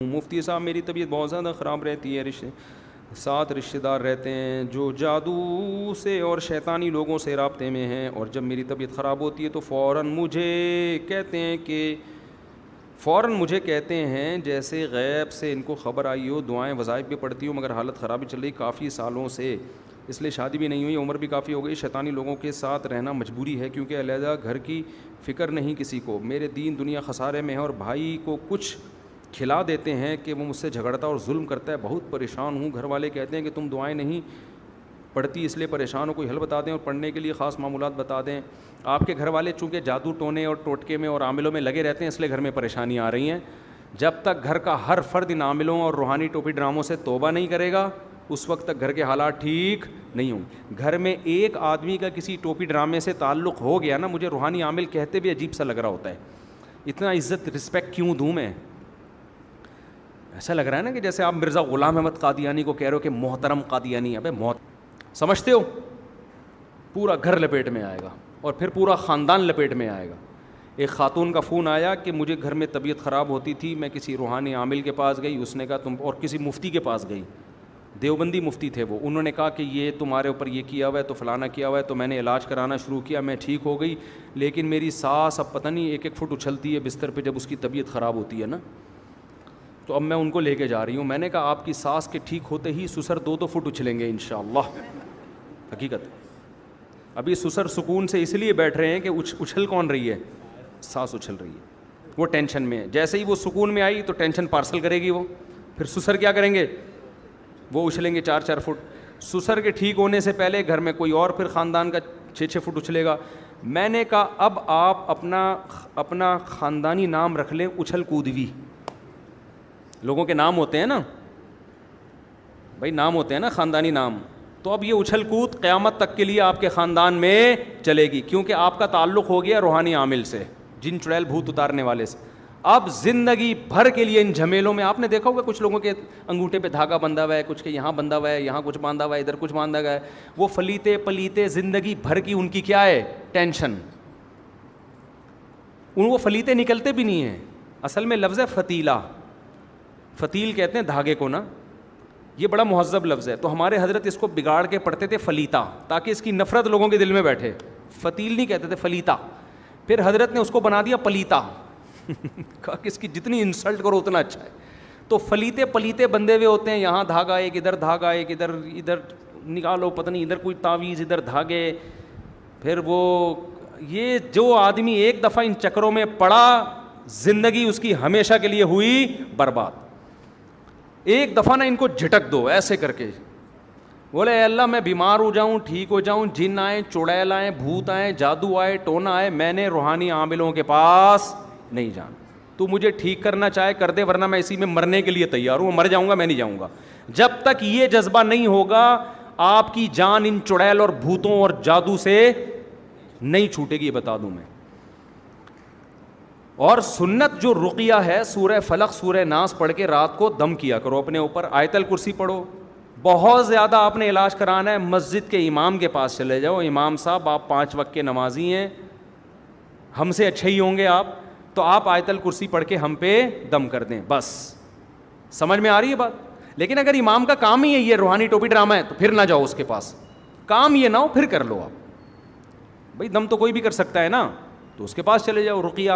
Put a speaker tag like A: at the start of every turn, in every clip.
A: مفتی صاحب میری طبیعت بہت زیادہ خراب رہتی ہے، ساتھ رشتہ دار رہتے ہیں جو جادو سے اور شیطانی لوگوں سے رابطے میں ہیں، اور جب میری طبیعت خراب ہوتی ہے تو فوراً مجھے کہتے ہیں جیسے غیب سے ان کو خبر آئی ہو، دعائیں وظائف بھی پڑھتی ہوں مگر حالت خرابی چل رہی کافی سالوں سے، اس لیے شادی بھی نہیں ہوئی، عمر بھی کافی ہو گئی، شیطانی لوگوں کے ساتھ رہنا مجبوری ہے کیونکہ علیحدہ گھر کی فکر نہیں کسی کو، میرے دین دنیا خسارے میں ہے، اور بھائی کو کچھ کھلا دیتے ہیں کہ وہ مجھ سے جھگڑتا اور ظلم کرتا ہے، بہت پریشان ہوں، گھر والے کہتے ہیں کہ تم دعائیں نہیں پڑھتی اس لیے پریشان ہو، کوئی حل بتا دیں اور پڑھنے کے لیے خاص معمولات بتا دیں۔ آپ کے گھر والے چونکہ جادو ٹونے اور ٹوٹکے میں اور عاملوں میں لگے رہتے ہیں اس لیے گھر میں پریشانیاں آ رہی ہیں، جب تک گھر کا ہر فرد ان عاملوں اور روحانی ٹوپی ڈراموں سے توبہ نہیں کرے گا اس وقت تک گھر کے حالات ٹھیک نہیں ہوں گے۔ گھر میں ایک آدمی کا کسی ٹوپی ڈرامے سے تعلق ہو گیا نا، مجھے روحانی عامل کہتے بھی عجیب سا لگ رہا ہوتا ہے، اتنا عزت رسپیکٹ کیوں دوں میں؟ ایسا لگ رہا ہے نا کہ جیسے آپ مرزا غلام احمد قادیانی کو کہہ رہے ہو کہ محترم قادیانی، ابے سمجھتے ہو؟ پورا گھر لپیٹ میں آئے گا اور پھر پورا خاندان لپیٹ میں آئے گا۔ ایک خاتون کا فون آیا کہ مجھے گھر میں طبیعت خراب ہوتی تھی، میں کسی روحانی عامل کے پاس گئی، اس نے کہا تم، اور کسی مفتی کے پاس گئی، دیوبندی مفتی تھے وہ، انہوں نے کہا کہ یہ تمہارے اوپر یہ کیا ہوا ہے تو فلانا کیا ہوا ہے، تو میں نے علاج کرانا شروع کیا، میں ٹھیک ہو گئی، لیکن میری سانس اب پتہ نہیں 1-1 فٹ اچھلتی ہے بستر پہ جب اس کی طبیعت خراب ہوتی ہے نا، تو اب میں ان کو لے کے جا رہی ہوں۔ میں نے کہا آپ کی سانس کے ٹھیک ہوتے ہی سسر 2-2 فٹ اچھلیں گے انشاءاللہ، حقیقت۔ ابھی سسر سکون سے اس لیے بیٹھ رہے ہیں کہ اچھل کون رہی ہے؟ سانس اچھل رہی ہے، وہ ٹینشن میں ہے، جیسے ہی وہ سکون میں آئی تو ٹینشن پارسل کرے گی وہ، پھر سسر کیا کریں گے؟ وہ اچھلیں گے 4-4 فٹ۔ سسر کے ٹھیک ہونے سے پہلے گھر میں کوئی اور پھر خاندان کا 6-6 فٹ اچھلے گا۔ میں نے کہا اب آپ اپنا خاندانی نام رکھ لیں اچھل کودوی، لوگوں کے نام ہوتے ہیں نا بھائی، نام ہوتے ہیں نا خاندانی نام، تو اب یہ اچھل کود قیامت تک کے لیے آپ کے خاندان میں چلے گی، کیونکہ آپ کا تعلق ہو گیا روحانی عامل سے، جن چڑیل بھوت اتارنے والے سے۔ اب زندگی بھر کے لیے ان جھمیلوں میں، آپ نے دیکھا ہوگا کچھ لوگوں کے انگوٹھے پہ دھاگا بندھا ہوا ہے، کچھ کے یہاں بندھا ہوا ہے، یہاں کچھ باندھا ہوا ہے، ادھر کچھ باندھا گیا ہے، وہ فلیتے پلیتے زندگی بھر کی ان کی کیا ہے؟ ٹینشن۔ وہ فلیتے نکلتے بھی نہیں ہیں، اصل میں لفظ ہے فتیلہ، فتیل کہتے ہیں دھاگے کو نا، یہ بڑا مہذب لفظ ہے، تو ہمارے حضرت اس کو بگاڑ کے پڑھتے تھے فلیتا، تاکہ اس کی نفرت لوگوں کے دل میں بیٹھے، فتیل نہیں کہتے تھے فلیتا، پھر حضرت نے اس کو بنا دیا پلیتا، کہا کہ اس کی جتنی انسلٹ کرو اتنا اچھا ہے۔ تو فلیتے پلیتے بندے ہوئے ہوتے ہیں، یہاں دھاگا ایک، ادھر دھاگا ایک، ادھر نکالو پتہ نہیں، ادھر کوئی تعویذ، ادھر دھاگے، پھر وہ یہ جو آدمی ایک دفعہ ان چکروں میں پڑا زندگی اس کی ہمیشہ کے لیے ہوئی برباد۔ ایک دفعہ نا ان کو جھٹک دو ایسے کر کے، بولے اے اللہ میں بیمار ہو جاؤں، ٹھیک ہو جاؤں، جن آئیں، چڑیل آئیں، بھوت آئیں، جادو آئے، ٹونا آئے، میں نے روحانی عاملوں کے پاس نہیں جانا، تو مجھے ٹھیک کرنا چاہے کر دے، ورنہ میں اسی میں مرنے کے لیے تیار ہوں، مر جاؤں گا، میں نہیں جاؤں گا۔ جب تک یہ جذبہ نہیں ہوگا آپ کی جان ان چڑیل اور بھوتوں اور جادو سے نہیں چھوٹے گی، یہ بتا دوں میں۔ اور سنت جو رقیہ ہے، سورہ فلق سورہ ناس پڑھ کے رات کو دم کیا کرو اپنے اوپر، آیت الکرسی پڑھو۔ بہت زیادہ آپ نے علاج کرانا ہے، مسجد کے امام کے پاس چلے جاؤ، امام صاحب آپ 5 وقت کے نمازی ہیں، ہم سے اچھے ہی ہوں گے آپ، تو آپ آیت الکرسی پڑھ کے ہم پہ دم کر دیں، بس۔ سمجھ میں آ رہی ہے بات؟ لیکن اگر امام کا کام ہی ہے یہ روحانی ٹوپی ڈرامہ ہے تو پھر نہ جاؤ اس کے پاس، کام یہ نہ ہو پھر کر لو آپ، بھائی دم تو کوئی بھی کر سکتا ہے نا، تو اس کے پاس چلے جاؤ، رقیہ،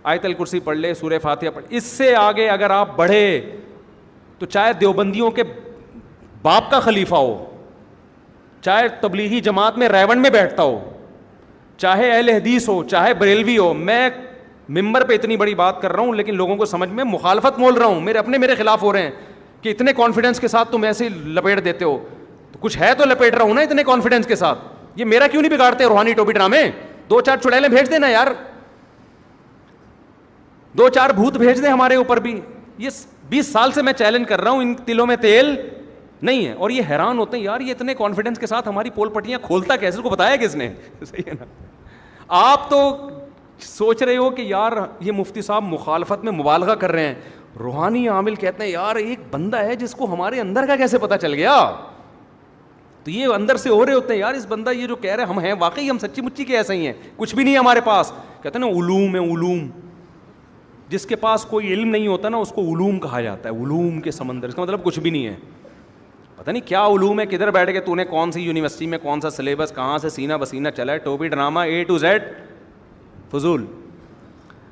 A: آیت الکرسی پڑھ لے، سورہ فاتحہ پڑھ۔ اس سے آگے اگر آپ بڑھے تو چاہے دیوبندیوں کے باپ کا خلیفہ ہو، چاہے تبلیغی جماعت میں ریونڈ میں بیٹھتا ہو، چاہے اہل حدیث ہو، چاہے بریلوی ہو، میں ممبر پہ اتنی بڑی بات کر رہا ہوں لیکن لوگوں کو سمجھ میں مخالفت بول رہا ہوں، میرے خلاف ہو رہے ہیں کہ اتنے کانفیڈنس کے ساتھ تم ایسے لپیٹ دیتے ہو، تو کچھ ہے تو لپیٹ رہا ہوں نا اتنے کانفیڈنس کے ساتھ، یہ میرا کیوں نہیں بگاڑتے روحانی ٹوپی ڈرامے؟ 2-4 چڑیلیں بھیج دینا یار، 2-4 بھوت بھیج دیں ہمارے اوپر بھی، یہ 20 سال سے میں چیلنج کر رہا ہوں، ان تلوں میں تیل نہیں ہے، اور یہ حیران ہوتے ہیں یار یہ اتنے کانفیڈنس کے ساتھ ہماری پول پٹیاں کھولتا کیسے، اس کو بتایا کس نے؟ صحیح ہے نا؟ آپ تو سوچ رہے ہو کہ یار یہ مفتی صاحب مخالفت میں مبالغہ کر رہے ہیں، روحانی عامل کہتے ہیں یار ایک بندہ ہے جس کو ہمارے اندر کا کیسے پتہ چل گیا، تو یہ اندر سے ہو رہے ہوتے ہیں یار اس بندہ یہ جو کہہ رہے ہیں ہم ہیں واقعی، ہم سچی مچی کے ایسے ہی ہیں، کچھ بھی نہیں ہے ہمارے پاس، کہتے ہیں نا علوم ہے، علوم جس کے پاس کوئی علم نہیں ہوتا نا اس کو علوم کہا جاتا ہے, علوم کے سمندر. اس کا مطلب کچھ بھی نہیں ہے, پتہ نہیں کیا علوم ہے, کدھر بیٹھ کے تو نے کون سی یونیورسٹی میں کون سا سلیبس کہاں سے سینہ بسینہ چلا ہے, ٹوپی ڈرامہ A to Z فضول.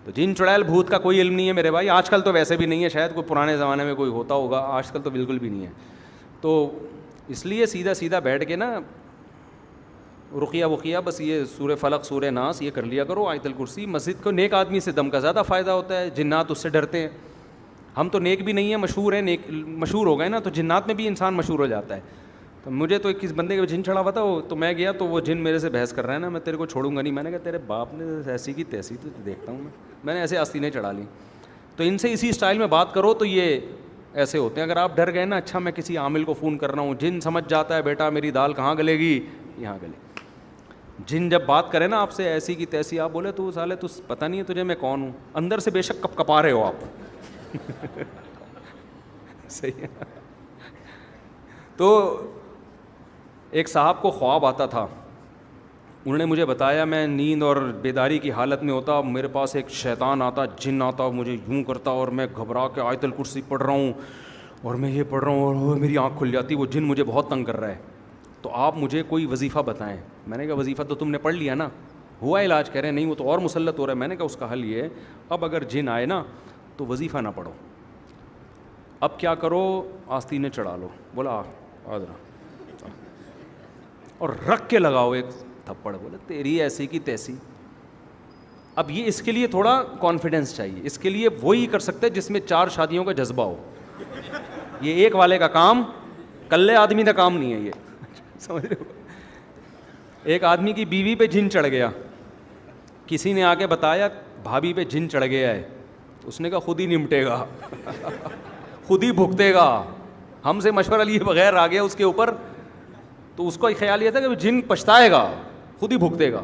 A: تو جن چڑیل بھوت کا کوئی علم نہیں ہے میرے بھائی. آج کل تو ویسے بھی نہیں ہے, شاید کوئی پرانے زمانے میں کوئی ہوتا ہوگا, آج کل تو بالکل بھی نہیں ہے. تو اس لیے سیدھا سیدھا بیٹھ کے نا رقیہ وقیہ بس یہ سورہ فلق سورہ ناس یہ کر لیا کرو, آیت الکرسی. مسجد کو نیک آدمی سے دم کا زیادہ فائدہ ہوتا ہے, جنات اس سے ڈرتے ہیں. ہم تو نیک بھی نہیں ہیں, مشہور ہیں, نیک مشہور ہو گئے نا, تو جنات میں بھی انسان مشہور ہو جاتا ہے. تو مجھے تو کس بندے کا جن چڑھا ہوا تھا, تو میں گیا تو وہ جن میرے سے بحث کر رہا ہے نا, میں تیرے کو چھوڑوں گا نہیں. میں نے کہا تیرے باپ نے ایسی کی تیسی تو دیکھتا ہوں میں نے ایسے آستینیں چڑھا لی. تو ان سے اسی اسٹائل میں بات کرو تو یہ ایسے ہوتے ہیں. اگر آپ ڈر گئے نا, اچھا میں کسی عامل کو فون کر رہا ہوں, جن سمجھ جاتا ہے بیٹا میری دال کہاں گلے گی, یہاں گلے. جن جب بات کرے نا آپ سے ایسی کی تیسی, آپ بولے تو سالے تو پتہ نہیں ہے تجھے میں کون ہوں, اندر سے بے شک کپ کپا رہے ہو آپ. صحیح ہے. تو ایک صاحب کو خواب آتا تھا, انہوں نے مجھے بتایا میں نیند اور بیداری کی حالت میں ہوتا, میرے پاس ایک شیطان آتا, جن آتا, مجھے یوں کرتا اور میں گھبرا کے آیت الکرسی پڑھ رہا ہوں اور میں یہ پڑھ رہا ہوں اور میری آنکھ کھل جاتی, وہ جن مجھے بہت تنگ کر رہا ہے, تو آپ مجھے کوئی وظیفہ بتائیں. میں نے کہا وظیفہ تو تم نے پڑھ لیا نا, ہوا علاج. کہہ رہے ہیں نہیں وہ تو اور مسلط ہو رہا ہے. میں نے کہا اس کا حل یہ ہے, اب اگر جن آئے نا تو وظیفہ نہ پڑھو, اب کیا کرو آستینیں چڑھا لو. بولا آدھرا اور رکھ کے لگاؤ ایک تھپڑ. بولا تیری ایسی کی تیسی. اب یہ اس کے لیے تھوڑا کانفیڈنس چاہیے, اس کے لیے وہی کر سکتے ہیں جس میں 4 شادیوں کا جذبہ ہو. یہ ایک والے کا کام, کلے آدمی کا کام نہیں ہے یہ, سمجھ رہے ہو. ایک آدمی کی بیوی پہ جن چڑھ گیا, کسی نے آ کے بتایا بھابھی پہ جن چڑھ گیا ہے, اس نے کہا خود ہی نمٹے گا, خود ہی بھگتے گا, ہم سے مشورہ لیے بغیر آ گیا اس کے اوپر. تو اس کا خیال یہ تھا کہ جن پچھتائے گا, خود ہی بھگتے گا.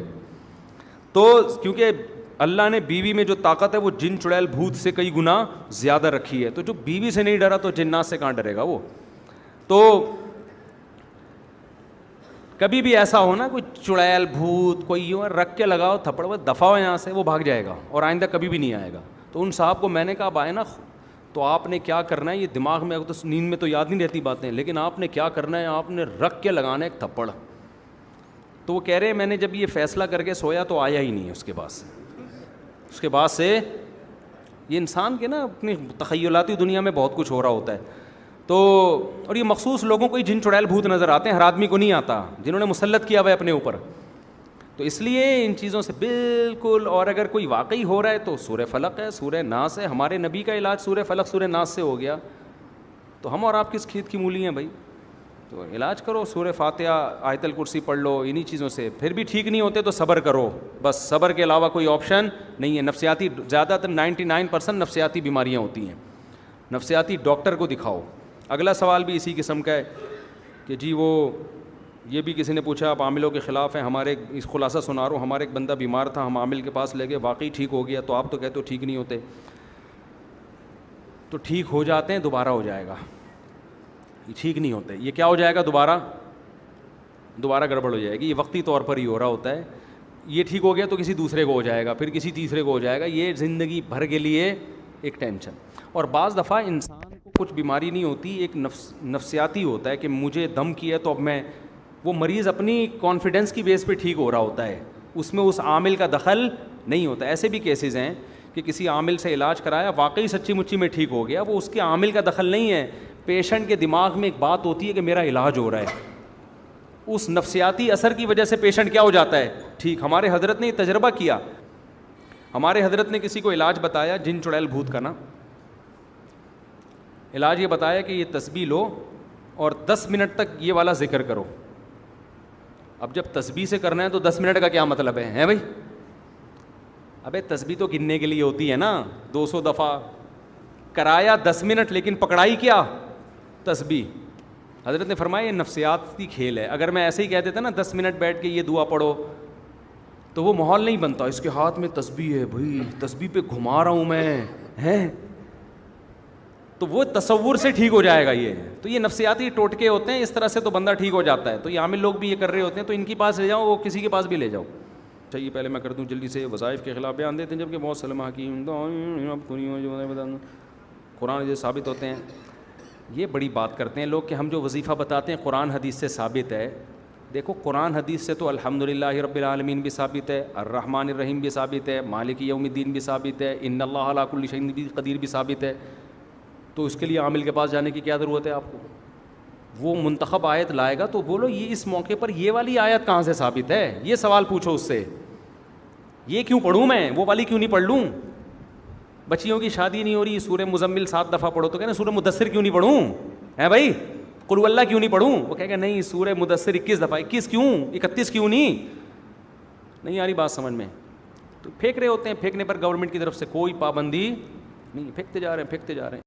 A: تو کیونکہ اللہ نے بیوی میں جو طاقت ہے وہ جن چڑیل بھوت سے کئی گنا زیادہ رکھی ہے, تو جو بیوی سے نہیں ڈرا تو جنات سے کہاں ڈرے گا وہ. تو کبھی بھی ایسا ہو نا کوئی چڑیل بھوت کوئی یوں رکھ کے لگاؤ تھپڑ, وہ دفع ہو یہاں سے, وہ بھاگ جائے گا اور آئندہ کبھی بھی نہیں آئے گا. تو ان صاحب کو میں نے کہا اب آئے نا تو آپ نے کیا کرنا ہے, یہ دماغ میں تو نیند میں تو یاد نہیں رہتی باتیں, لیکن آپ نے کیا کرنا ہے, آپ نے رکھ کے لگانا ہے ایک تھپڑ. تو وہ کہہ رہے میں نے جب یہ فیصلہ کر کے سویا تو آیا ہی نہیں. اس کے بعد سے یہ انسان کے نا اپنی تخیلاتی دنیا میں بہت کچھ ہو رہا ہوتا ہے. تو اور یہ مخصوص لوگوں کو ہی جن چڑیل بھوت نظر آتے ہیں, ہر آدمی کو نہیں آتا, جنہوں نے مسلط کیا ہوا ہے اپنے اوپر. تو اس لیے ان چیزوں سے بالکل, اور اگر کوئی واقعی ہو رہا ہے تو سورہ فلق ہے, سورہ ناس ہے. ہمارے نبی کا علاج سورہ فلق سورہ ناس سے ہو گیا, تو ہم اور آپ کس کھیت کی مولی ہیں بھائی. تو علاج کرو, سورہ فاتحہ آیت الکرسی پڑھ لو, انہی چیزوں سے. پھر بھی ٹھیک نہیں ہوتے تو صبر کرو, بس صبر کے علاوہ کوئی آپشن نہیں ہے. نفسیاتی زیادہ تر 99% نفسیاتی بیماریاں ہوتی ہیں, نفسیاتی ڈاکٹر کو دکھاؤ. اگلا سوال بھی اسی قسم کا ہے کہ جی وہ یہ بھی کسی نے پوچھا آپ عاملوں کے خلاف ہیں. ہمارے اس خلاصہ سنا رہا ہوں, ہمارے ایک بندہ بیمار تھا, ہم عامل کے پاس لے گئے, واقعی ٹھیک ہو گیا. تو آپ تو کہتے ہو ٹھیک نہیں ہوتے, تو ٹھیک ہو جاتے ہیں دوبارہ ہو جائے گا, یہ ٹھیک نہیں ہوتے. یہ کیا ہو جائے گا, دوبارہ گڑبڑ ہو جائے گی. یہ وقتی طور پر ہی ہو رہا ہوتا ہے. یہ ٹھیک ہو گیا تو کسی دوسرے کو ہو جائے گا, پھر کسی تیسرے کو ہو جائے گا. یہ زندگی بھر کے لیے ایک ٹینشن. اور بعض دفعہ انسان کو کچھ بیماری نہیں ہوتی, ایک نفسیاتی ہوتا ہے کہ مجھے دم کیا تو اب میں, وہ مریض اپنی کانفیڈنس کی بیس پہ ٹھیک ہو رہا ہوتا ہے, اس میں اس عامل کا دخل نہیں ہوتا. ایسے بھی کیسز ہیں کہ کسی عامل سے علاج کرایا, واقعی سچی مچی میں ٹھیک ہو گیا, وہ اس کے عامل کا دخل نہیں ہے. پیشنٹ کے دماغ میں ایک بات ہوتی ہے کہ میرا علاج ہو رہا ہے, اس نفسیاتی اثر کی وجہ سے پیشنٹ کیا ہو جاتا ہے, ٹھیک. ہمارے حضرت نے یہ تجربہ کیا, ہمارے حضرت نے کسی کو علاج بتایا جن چڑیل بھوت کا نا, علاج یہ بتایا کہ یہ تسبیح لو اور 10 منٹ تک یہ والا ذکر کرو. اب جب تسبیح سے کرنا ہے تو 10 منٹ کا کیا مطلب ہے بھائی. ابے تسبیح تو گننے کے لیے ہوتی ہے نا, 200 دفعہ کرایا 10 منٹ, لیکن پکڑائی کیا, تسبیح. حضرت نے فرمایا یہ نفسیاتی کھیل ہے. اگر میں ایسے ہی کہہ دیتا نا 10 منٹ بیٹھ کے یہ دعا پڑھو, تو وہ ماحول نہیں بنتا. اس کے ہاتھ میں تسبیح ہے بھائی, تسبیح پہ گھما رہا ہوں میں, ہیں, تو وہ تصور سے ٹھیک ہو جائے گا. تو یہ نفسیاتی ٹوٹکے ہوتے ہیں, اس طرح سے تو بندہ ٹھیک ہو جاتا ہے. تو یہ عامل لوگ بھی یہ کر رہے ہوتے ہیں, تو ان کے پاس لے جاؤ, وہ کسی کے پاس بھی لے جاؤ, چاہیے پہلے میں کر دوں جلدی سے. وظائف کے خلاف بیان دیتے ہیں جبکہ بہت سے علماء حکیم قرآن جو ثابت ہوتے ہیں. یہ بڑی بات کرتے ہیں لوگ کہ ہم جو وظیفہ بتاتے ہیں قرآن حدیث سے ثابت ہے. دیکھو قرآن حدیث سے تو الحمدللہ رب العالمین بھی ثابت ہے, الرحمن الرحیم بھی ثابت ہے, مالک یوم الدین بھی ثابت ہے, ان اللہ علی کل شیء قدیر بھی ثابت ہے. تو اس کے لیے عامل کے پاس جانے کی کیا ضرورت ہے آپ کو؟ وہ منتخب آیت لائے گا تو بولو یہ اس موقع پر یہ والی آیت کہاں سے ثابت ہے, یہ سوال پوچھو اس سے. یہ کیوں پڑھوں میں, وہ والی کیوں نہیں پڑھ لوں؟ بچیوں کی شادی نہیں ہو رہی, سورہ مزمل 7 دفعہ پڑھو, تو کہنا سورہ مدثر کیوں نہیں پڑھوں ہے بھائی, قل اللہ کیوں نہیں پڑھوں؟ وہ کہے گا نہیں سورہ مدثر 21 دفعہ, 21 کیوں 31 کیوں نہیں آ رہی بات سمجھ میں. تو پھینک رہے ہوتے ہیں, پھینکنے پر گورنمنٹ کی طرف سے کوئی پابندی نہیں, پھینکتے جا رہے ہیں.